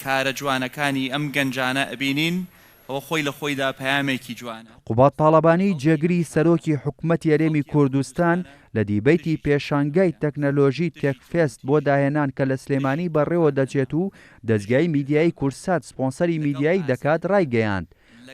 کارە جوانەکانی ئەم گەنجانە ئەبینین ئەوە خۆی لە خۆیدا پەیامێکی جوانە. قوبات تاڵەبانی جێگری سەرۆکی حکوومەت یاریێمی کوردستان لە دیبەیتی پێشانگای تەکنەلۆژی تێکفێست بۆ داهێنان کە لە سلێمانی بەڕێوە دەچێت و دەستگای میدیایی کورسات سپۆنسەری میدیایی دەکات ڕایگەیاند.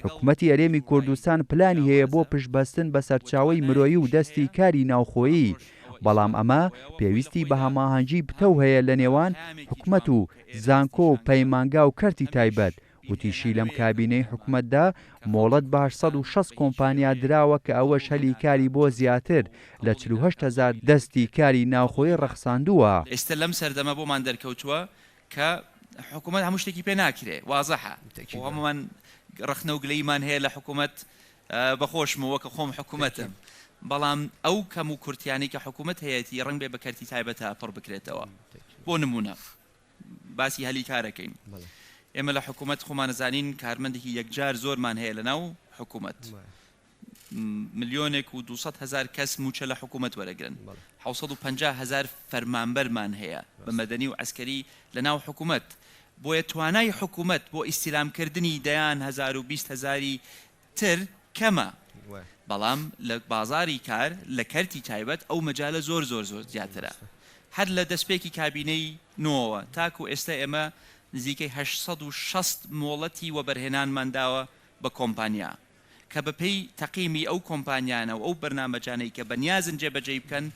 حکوومەتی یاریێمی کوردستان پلانی هەیە بۆ پشتبەستن بە سەرچاوەی مرۆیی و دەستی کاری ناوخۆیی، بەڵام ئەمە پێویستی بە هەماهەنگی پتە هەیە لە نێوان حکوومەت و زانکۆ و پەیمانگا و کەرتی تایبەت. وتیشی لەم کابینەی حکوومەتدا مۆڵەت بە 860 کۆمپانیا دراوە کە ئەوەش هەلی کاری بۆ زیاتر لە 48,000 دەستی کاری ناوخۆی ڕەخساندووە. ئێستا لەم سەردەمە بۆمان دەرکەوتووە کە حکوومەت هەموو شتێکی پێ ناکرێ، وازەحە. هەمومان ڕخنە و گلەیمان هەیە لە حکوومەت بەخۆشمەوە کە خۆم حکوومەتم، بەڵام ئەو کەم و کورتیانی کە حکوومەت هەیەی ڕەنگ بێ بە کەرتی تایبەتە پڕ بکرێتەوە. بۆ نمونە باسی هەلی کارەکەین. ئێمە لە حکوومەت خۆمان نەزانین کارمەندێکی یەکجار زۆرمان هەیە لەناو حکوومەت، 1,200,000 کەس موچە لە حکوومەت وەرەگرن، 750,000 فەرمانبەرمان هەیە بە مەدەنی و عەسکەری لەناو حکوومەت. بۆیە توانای حکوومەت بۆ ئیستیلامکردنی دەیان 1,020,000 تر کەمە، بەڵام لە بازاری کار لە کەرتی تایبەت ئەو مەجالە زۆر زیاترە. هەر لە دەستپێکی کابینەی نۆوە تاکو ئێستا ئێمە نزیکەی 860 مۆڵەتی وەبەرهێنانمان داوە بە کۆمپانیا کە بەپێی تەقیمی ئەو کۆمپانیانە و ئەو بەرنامەجانەی کە بەنیازن جێبەجێ بکەن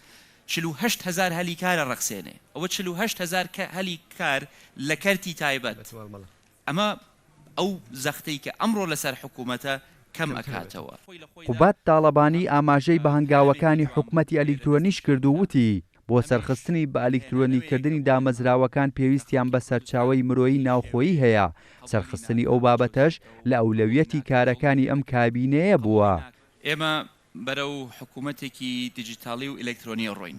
48,000 هەلی کارە ڕەخسێنێ. ئەوە 48,000 هەلی کار لە کەرتی تایبەت. ئەمە ئەو زەختەی کە ئەمڕۆ لەسەر حکوومەتە کەم ئەکاتەوە. قوبات تاڵەبانی ئاماژەی بە هەنگاوەکانی حکوومەتی ئەلیکترۆنیش کرد و وتی بۆ سەرخستنی بە ئەلیکترۆنیکردنی دامەزراوەکان پێویستیان بە سەرچاوەی مرۆیی ناوخۆیی هەیە. سەرخستنی ئەو بابەتەش لە ئەولەویەتی کارەکانی ئەم کابینەیە بووە. ئێمە بەرەو حکوومەتێکی دیجیتاڵی و ئەلکترۆنی ڕۆین.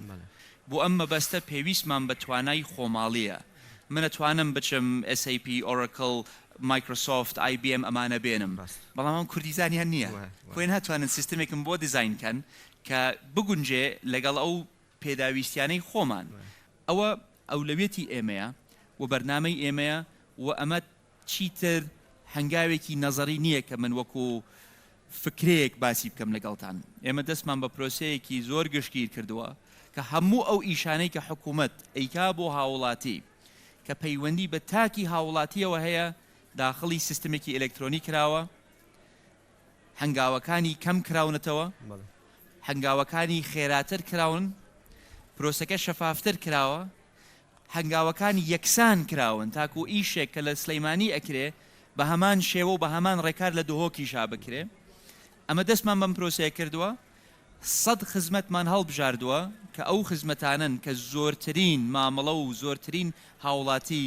بۆ ئەم مەبەستە پێویستمان بە توانای خۆماڵیە. من ئەتوانم بچم SAP، Oracle، مایکرۆسۆفت، IBM ئەمانە بێنم، بەڵام ئەم کوردیزانیان نییە. خۆیان هاتوانن سیستمێکم بۆ دیزاینکەن کە بگونجێ لەگەڵ ئەو پێداویستیانەی خۆمان. ئەوە ئەولەویەتی ئێمەیە و بەرنامەی ئێمەیە و ئەمە چیتر هەنگاوێکی نەزەری نییە کە من وەکو فکرەیەک باسی بکەم لەگەڵتان. ئێمە دەستمان بە پرۆسەیەکی زۆر گشتگیر کردووە کە هەموو ئەو ئیشانەی کە حکوومەت ئەیکا بۆ هاوڵاتی کە پەیوەندی بە تاکی هاوڵاتیەوە هەیە داخڵی سیستمێکی ئەلکترۆنی کراوە، هەنگاوەکانی کەم کراونەتەوە، هەنگاوەکانی خێراتر کراون، پرۆسەکە شەفافتر کراوە، هەنگاوەکانی یەکسان کراون تاکو ئیشێک کە لە سلەیمانی ئەکرێ بە هەمان شێوە و بە هەمان ڕێکار لە دهۆکیشا بکرێ. ئەمە دەستمان بەم پرۆسەیە کردووە، 100 خزمەتمان هەڵبژاردووە کە ئەو خزمەتانن کە زۆرترین مامەڵە و زۆرترین هاوڵاتی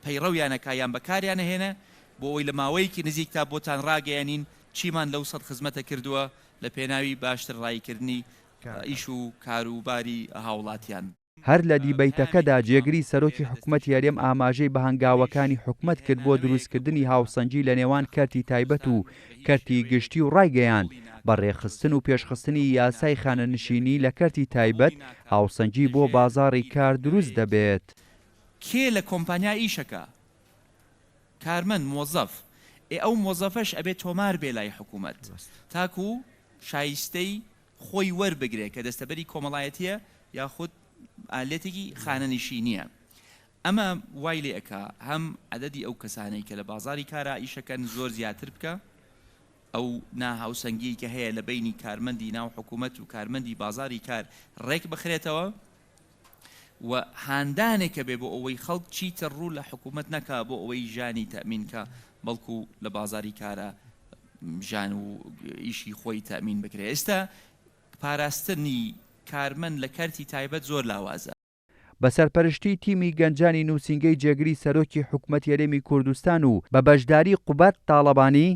پەیڕەویانەکایان بەکاریانە هێنە بۆ ئەوی لە ماوەیەکی نزیکتا بۆتان ڕاگەیانین چیمان لەو 100 خزمەتە کردووە لە پێناوی باشتر ڕایکردنی ئیش و کاروباری هاوڵاتیان. هەر لە دیبەیتەکەدا جێگری سەرۆکی حکوومەت یاریێم ئاماژەی بە هەنگاوەکانی حکوومەت کرد بۆ دروستکردنی هاوسەنگی لە نێوان کەرتی تایبەت و کەرتی گشتی و ڕایگەیاند بە ڕێخستن و پێشخستنی یاسای خانەنشینی لە کەرتی تایبەت هاوسەنگی بۆ بازاڕی کار دروست دەبێت. کێ لە کۆمپانیا ئیشەکە؟ کارمەند مۆزەف. ئەو مۆزەفەش ئەبێت تۆمار بێ لای حکوومەت تاکو شایستەی خۆی وەربگرێت کە دەستەبەری کۆمەڵایەتیە یاخود ئالێتێکی خانەنشینیە. ئەمە وای لێ ئەکا هەم عەدەدی ئەو کەسانەی کە لە بازاری کارە ئیشەکەن زۆر زیاتر بکە، ئەو ناهاوسەنگی کە هەیە لە بینی کارمەندی ناو حکوومەت و کارمەندی بازاری کار ڕێک بخرێتەوە و هاندانێکە بێ بۆ ئەوەی خەڵک چیتر ڕوو لە حکوومەت نەکا بۆ ئەوەی ژانی تەمینکە بەڵکو لە بازاری کارە ژان و ئیشی خۆی تەمین بکرێت. ئێستا پاراستنی کارمەند لە کەرتی تایبەت زۆر لاوازە. بە سەرپەرشتی تیمی گەنجانی نووسینگەی جێگری سەرۆکی حکوومەت یاریێمی کوردستان و بە بەشداری قوبات تاڵەبانی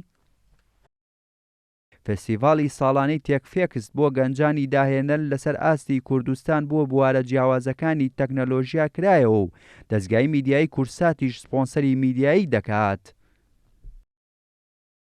فستیڤاڵی ساڵانەی تێکفێکست بۆ گەنجانی داهێنەر لەسەر ئاستی کوردستان بۆ بوارە جیاوازەکانی تەکنەلۆژیا کرایەوە و دەستگای میدیایی کورساتیش سپۆنسەری میدیایی دەکات.